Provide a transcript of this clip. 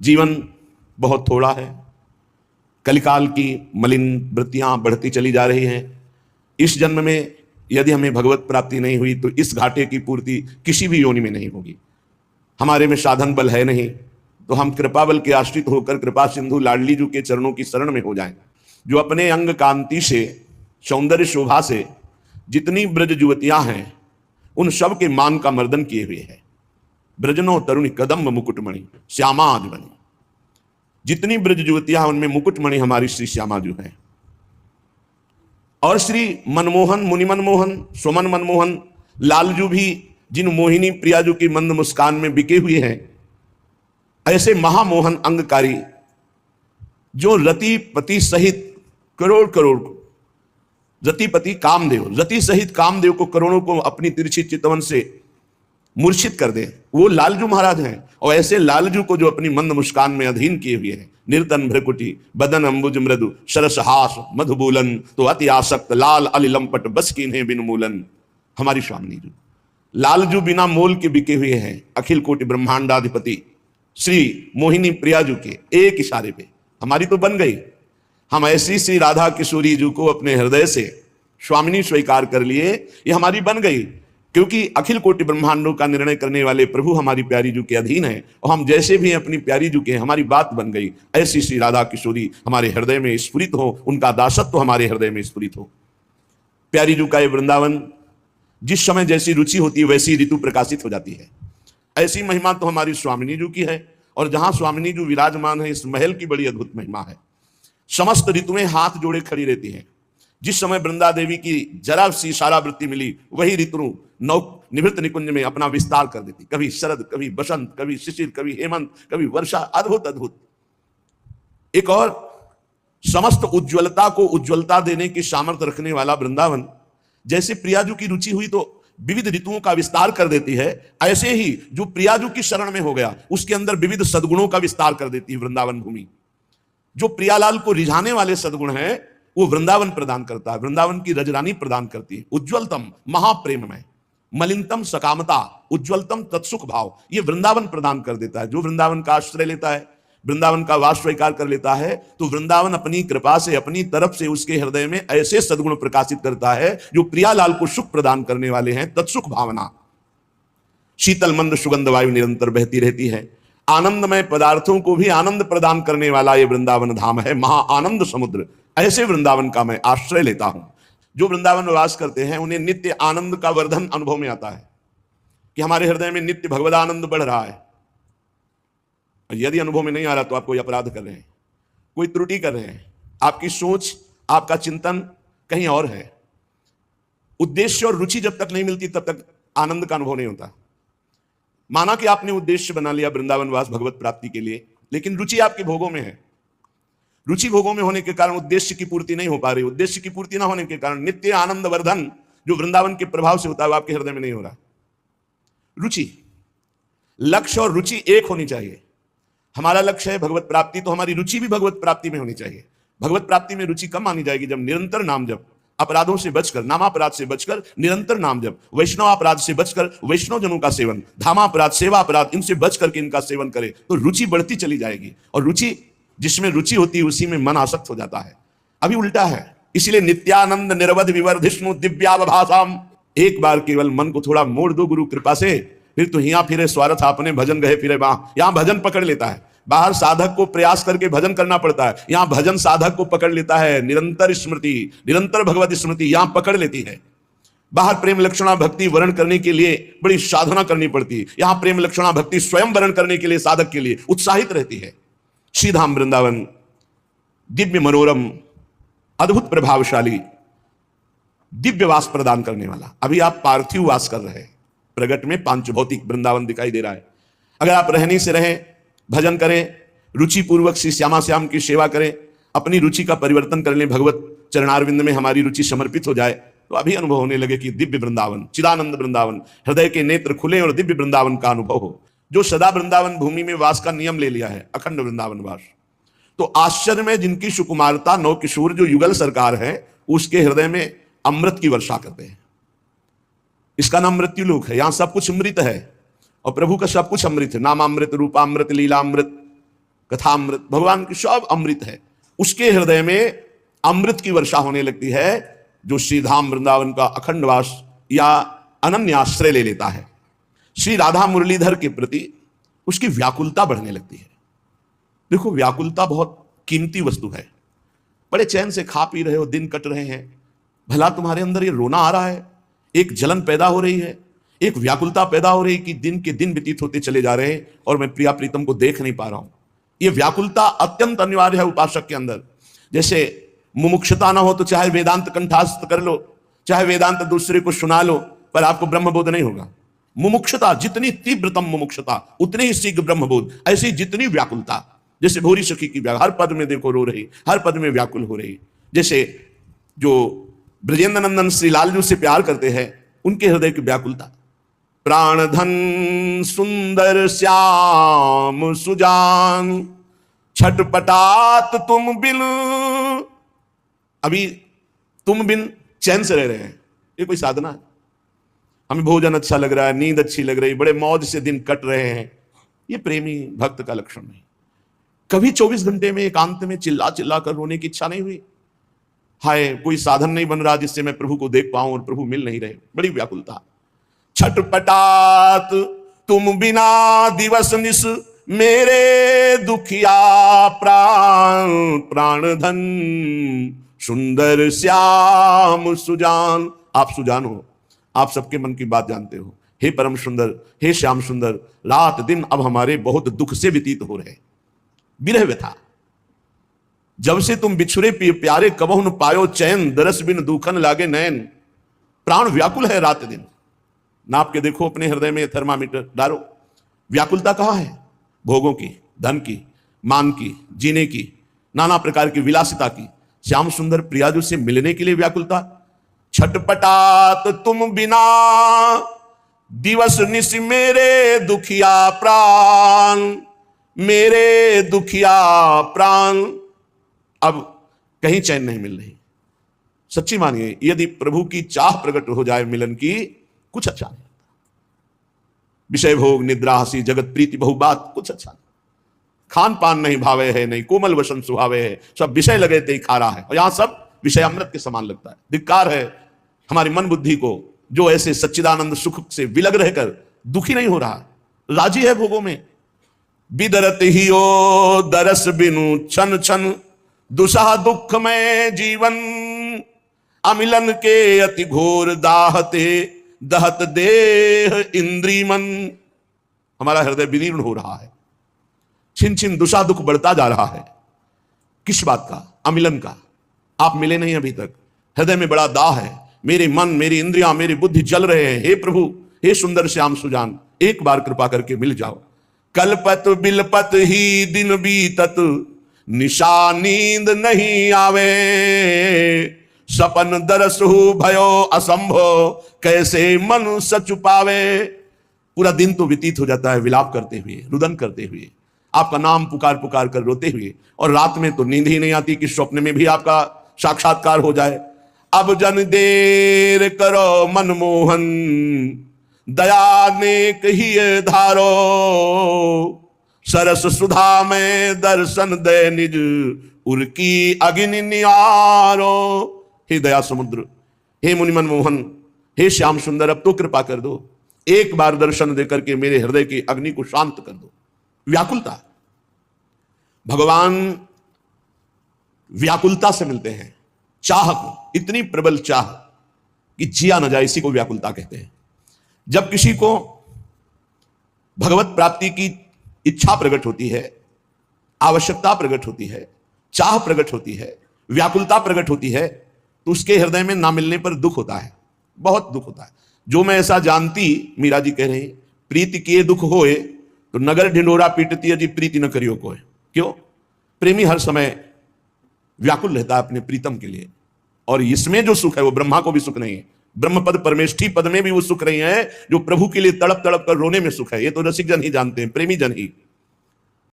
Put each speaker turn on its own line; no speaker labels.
जीवन बहुत थोड़ा है, कलिकाल की मलिन वृत्तियां बढ़ती चली जा रही हैं। इस जन्म में यदि हमें भगवत प्राप्ति नहीं हुई तो इस घाटे की पूर्ति किसी भी योनि में नहीं होगी। हमारे में साधन बल है नहीं, तो हम कृपा बल के आश्रित होकर कृपा सिंधु लाडली जी के चरणों की शरण में हो जाएं, जो अपने अंग कांति से, सौंदर्य शोभा से जितनी ब्रज युवतियां हैं उन सब के मान का मर्दन किए हुए है। ब्रजनो तरुणी कदम्ब मुकुटमणि श्यामा आज बनी। जितनी ब्रज युवतियां उनमें मुकुटमणि हमारी श्री श्यामा जो है। और श्री मनमोहन, मुनि मनमोहन, सुमन मनमोहन लालजू भी जिन मोहिनी प्रियाजू की मंद मुस्कान में बिके हुए हैं, ऐसे महामोहन अंगकारी जो रतिपति सहित करोड़ करोड़, रतिपति कामदेव, रति सहित कामदेव को करोड़ों को अपनी तिरछी चितवन से मूर्छित कर दे, वो लालजू महाराज हैं। और ऐसे लालजू को जो अपनी मंद मुस्कान में अधीन किए हुए हैं, निर्तन भ्रकुटी बदन अंबुज मृदु सरसहास मधुबूलन, तो अति आसक्त लाल अलिलंपट बस कीन्हे बिन मूलन। हमारी स्वामिनी जी लालजू बिना मोल के बिके हुए हैं। अखिल कोटि ब्रह्मांडाधिपति श्री मोहिनी प्रियाजू के एक इशारे पे हमारी तो बन गई। हम ऐसी श्री राधा किशोरी जी को अपने हृदय से स्वामिनी स्वीकार कर लिए, ये हमारी बन गई, क्योंकि अखिल कोटि ब्रह्मांडों का निर्णय करने वाले प्रभु हमारी प्यारी जू के अधीन है। और हम जैसे भी अपनी प्यारी जू के, हमारी बात बन गई। ऐसी श्री राधा किशोरी हमारे हृदय में स्फुरित हो, उनका दासत्व हमारे हृदय में स्फुरित हो। प्यारी जू का ये वृंदावन, जिस समय जैसी रुचि होती है वैसी ऋतु प्रकाशित हो जाती है। ऐसी महिमा तो हमारी स्वामिनी जू की है। और जहां स्वामिनी जू विराजमान है, इस महल की बड़ी अद्भुत महिमा है। समस्त ऋतुएं हाथ जोड़े खड़ी रहती हैं। जिस समय वृंदा देवी की जरा सी इशारा वृत्ति मिली, वही ऋतु नौ निवृत्त निकुंज में अपना विस्तार कर देती। कभी शरद, कभी बसंत, कभी शिशिर, कभी हेमंत, कभी वर्षा। अद्भुत अद्भुत। एक और समस्त उज्ज्वलता को उज्ज्वलता देने की सामर्थ्य रखने वाला वृंदावन, जैसे प्रियाजू की रुचि हुई तो विविध ऋतुओं का विस्तार कर देती है, ऐसे ही जो प्रियाजू की शरण में हो गया उसके अंदर विविध सद्गुणों का विस्तार कर देती है वृंदावन भूमि। जो प्रियालाल को रिझाने वाले सद्गुण हैं वो वृंदावन प्रदान करता है। वृंदावन की रजरानी प्रदान करती है। उज्ज्वलतम महाप्रेममय, मलिनतम सकामता, उज्ज्वलतम तत्सुख भाव, ये वृंदावन प्रदान कर देता है। जो वृंदावन का आश्रय लेता है, वृंदावन का वास स्वीकार कर लेता है, तो वृंदावन अपनी कृपा से, अपनी तरफ से उसके हृदय में ऐसे सद्गुण प्रकाशित करता है जो प्रियालाल को सुख प्रदान करने वाले हैं। तत्सुख भावना, शीतल मंद सुगंध वायु निरंतर बहती रहती है। आनंदमय पदार्थों को भी आनंद प्रदान करने वाला ये वृंदावन धाम है, महा आनंद समुद्र। ऐसे वृंदावन का मैं आश्रय लेता हूं। जो वृंदावन निवास करते हैं उन्हें नित्य आनंद का वर्धन अनुभव में आता है कि हमारे हृदय में नित्य भगवदानंद बढ़ रहा है। यदि अनुभव में नहीं आ रहा तो आप कोई अपराध कर रहे हैं, कोई त्रुटि कर रहे हैं। आपकी सोच, आपका चिंतन कहीं और है। उद्देश्य और रुचि जब तक नहीं मिलती तब तक आनंद का अनुभव नहीं होता। माना कि आपने उद्देश्य बना लिया वृंदावनवास भगवत प्राप्ति के लिए, लेकिन रुचि आपके भोगों में है। रुचि भोगों में होने के कारण उद्देश्य की पूर्ति नहीं हो पा रही। उद्देश्य की पूर्ति ना होने के कारण नित्य आनंद वर्धन जो वृंदावन के प्रभाव से होता है वो आपके हृदय में नहीं हो रहा। रुचि, लक्ष्य और रुचि एक होनी चाहिए। हमारा लक्ष्य है भगवत प्राप्ति, तो हमारी रुचि भी भगवत प्राप्ति में होनी चाहिए। भगवत प्राप्ति में रुचि कम मानी जाएगी जब निरंतर नाम जप, अपराधों से बचकर, नामापराध से बचकर निरंतर नाम जप, वैष्णव अपराध से बचकर वैष्णव जनों का सेवन, धामापराध, सेवा अपराध, इनसे बच करके इनका सेवन करे तो रुचि बढ़ती चली जाएगी। और रुचि, जिसमें रुचि होती है उसी में मन आसक्त हो जाता है। अभी उल्टा है। इसलिए नित्यानंद निरवध विवर्धिष्णु दिव्यावभासाम, एक बार केवल मन को थोड़ा मोड़ दो गुरु कृपा से, फिर तो हिया फिरे स्वार्थ आपने भजन गए फिरे वहां। यहां भजन पकड़ लेता है। बाहर साधक को प्रयास करके भजन करना पड़ता है, यहां भजन साधक को पकड़ लेता है। निरंतर स्मृति, निरंतर भगवत स्मृति यहां पकड़ लेती है। बाहर प्रेम लक्षणा भक्ति वर्ण करने के लिए बड़ी साधना करनी पड़ती है, यहां प्रेम लक्षणा भक्ति स्वयं वर्ण करने के लिए साधक के लिए उत्साहित रहती है। श्रीधाम वृंदावन दिव्य मनोरम, अद्भुत प्रभावशाली, दिव्य वास प्रदान करने वाला। अभी आप पार्थिव वास कर रहे हैं, प्रगट में पांच भौतिक वृंदावन दिखाई दे रहा है। अगर आप रहने से रहें, भजन करें, रुचि पूर्वक श्री श्यामा श्याम की सेवा करें, अपनी रुचि का परिवर्तन कर लें, भगवत चरणारविंद में हमारी रुचि समर्पित हो जाए, तो अभी अनुभव होने लगे कि दिव्य वृंदावन, चिदानंद वृंदावन, हृदय के नेत्र खुले और दिव्य वृंदावन का अनुभव हो। जो सदा वृंदावन भूमि में वास का नियम ले लिया है, अखंड वृंदावन वास, तो आश्चर्य में जिनकी सुकुमारता, नौ किशोर जो युगल सरकार है, उसके हृदय में अमृत की वर्षा करते हैं। इसका नाम मृत्यु लोक है। यहां सब कुछ अमृत है और प्रभु का सब कुछ अमृत है। नामामृत, रूपामृत, लीलामृत, कथामृत, भगवान की सब अमृत है, उसके हृदय में अमृत की वर्षा होने लगती है, जो श्रीधाम वृंदावन का अखंड वास या अनन्य आश्रय ले लेता है। श्री राधा मुरलीधर के प्रति उसकी व्याकुलता बढ़ने लगती है। देखो, व्याकुलता बहुत कीमती वस्तु है। बड़े चैन से खा पी रहे हो, दिन कट रहे हैं, भला तुम्हारे अंदर ये रोना आ रहा है, एक जलन पैदा हो रही है, एक व्याकुलता पैदा हो रही है कि दिन के दिन व्यतीत होते चले जा रहे हैं और मैं प्रिया प्रीतम को देख नहीं पा रहा हूं। ये व्याकुलता अत्यंत अनिवार्य है उपासक के अंदर। जैसे मुमुक्षुता ना हो तो चाहे वेदांत कंठास्थ कर लो, चाहे वेदांत दूसरे को सुना लो, पर आपको ब्रह्मबोध नहीं होगा। मुमुक्षुता, जितनी तीव्रतम मुमुक्षुता उतनी ही शीघ्र ब्रह्मबोध। ऐसी जितनी व्याकुलता, जैसे भोरी सखी की व्याकुल, हर पद में देखो रो रही, हर पद में व्याकुल हो रही। जैसे जो ब्रजेंद्र नंदन श्री लालजू से प्यार करते हैं, उनके हृदय की व्याकुलता। प्राण धन सुंदर श्याम सुजान, छटपटात तुम बिन। अभी तुम बिन चैन से रह रहे हैं, ये कोई साधना है? हमें भोजन अच्छा लग रहा है, नींद अच्छी लग रही, बड़े मौज से दिन कट रहे हैं, ये प्रेमी भक्त का लक्षण नहीं। कभी 24 घंटे में एकांत में चिल्ला चिल्ला कर रोने की इच्छा नहीं हुई? हाय, कोई साधन नहीं बन रहा जिससे मैं प्रभु को देख पाऊं और प्रभु मिल नहीं रहे, बड़ी व्याकुलता। छटपटात तुम बिना दिवस निस, मेरे दुखिया प्राण। प्राण धन सुंदर श्याम सुजान। आप सुजान हो, आप सबके मन की बात जानते हो। हे परम सुंदर, हे श्याम सुंदर, रात दिन अब हमारे बहुत दुख से व्यतीत हो रहे। विरह व्यथा, जब से तुम बिछुरे प्यारे कबहु न पायो चैन, दरस बिन दुखन लागे नैन। प्राण व्याकुल है रात दिन। नाप के देखो अपने हृदय में, थर्मामीटर डालो। व्याकुलता कहां है? भोगों की, धन की, मान की, जीने की, नाना प्रकार की विलासिता की। श्याम सुंदर प्रियाजू से मिलने के लिए व्याकुलता। छटपटात तुम बिना दिवस निश, मेरे दुखिया प्राण। मेरे दुखिया प्राण। अब कहीं चैन नहीं मिल रही। सच्ची मानिए, यदि प्रभु की चाह प्रकट हो जाए मिलन की, कुछ अच्छा नहीं। विषय भोग निद्रा हसी जगत प्रीति बहु बात, कुछ अच्छा नहीं। खान पान नहीं भावे है, नहीं कोमल वसन सुहावे है, सब विषय लगे ते खा रहा है, और यहां सब विषय अमृत के समान लगता है। धिक्कार है हमारी मन बुद्धि को, जो ऐसे सच्चिदानंद सुख से विलग रहकर दुखी नहीं हो रहा, राजी है भोगों में। बिदरत ही ओ दरस बिनु छन छन, दुसह दुख में जीवन। अमिलन के अति घोर दाहते, दहत देह इंद्री मन। हमारा हृदय विदीर्ण हो रहा है, छिन छिन दुषा दुख बढ़ता जा रहा है। किस बात का? अमिलन का। आप मिले नहीं अभी तक, हृदय में बड़ा दाह है। मेरे मन, मेरी इंद्रियां, मेरी बुद्धि जल रहे हैं। हे प्रभु, हे सुंदर श्याम सुजान, एक बार कृपा करके मिल जाओ। कलपत बिलपत ही दिन बीतत, निशा नींद नहीं आवे। सपन दरस हो भयो असंभव, कैसे मन सच पावे। पूरा दिन तो व्यतीत हो जाता है विलाप करते हुए, रुदन करते हुए, आपका नाम पुकार पुकार कर रोते हुए, और रात में तो नींद ही नहीं आती कि स्वप्न में भी आपका साक्षात्कार हो जाए। अब जन देर करो मनमोहन, दया ने कही धारो। सरस सुधा में दर्शन दे निज, उर्की अग्नि निवारो। हे दया समुद्र, हे मुनि मनमोहन, हे श्याम सुंदर, अब तो कृपा कर दो, एक बार दर्शन देकर के मेरे हृदय की अग्नि को शांत कर दो। व्याकुलता, भगवान व्याकुलता से मिलते हैं। चाह को, इतनी प्रबल चाह कि जिया न जाए, इसी को व्याकुलता कहते हैं। जब किसी को भगवत प्राप्ति की इच्छा प्रकट होती है, आवश्यकता प्रकट होती है, चाह प्रकट होती है, व्याकुलता प्रकट होती है, तो उसके हृदय में ना मिलने पर दुख होता है, बहुत दुख होता है। जो मैं ऐसा जानती, मीरा जी कह रहे हैं, प्रीति किए दुख होए, तो नगर ढिंडोरा पीटती जी प्रीति न करियो कोई। क्यों? प्रेमी हर समय व्याकुल रहता है अपने प्रीतम के लिए, और इसमें जो सुख है वो ब्रह्मा को भी सुख नहीं है। ब्रह्म पद परमेष्ठी पद में भी वो सुख नहीं है जो प्रभु के लिए तड़प तड़प कर रोने में सुख है। ये तो रसिक जन ही जानते हैं, प्रेमी जन ही।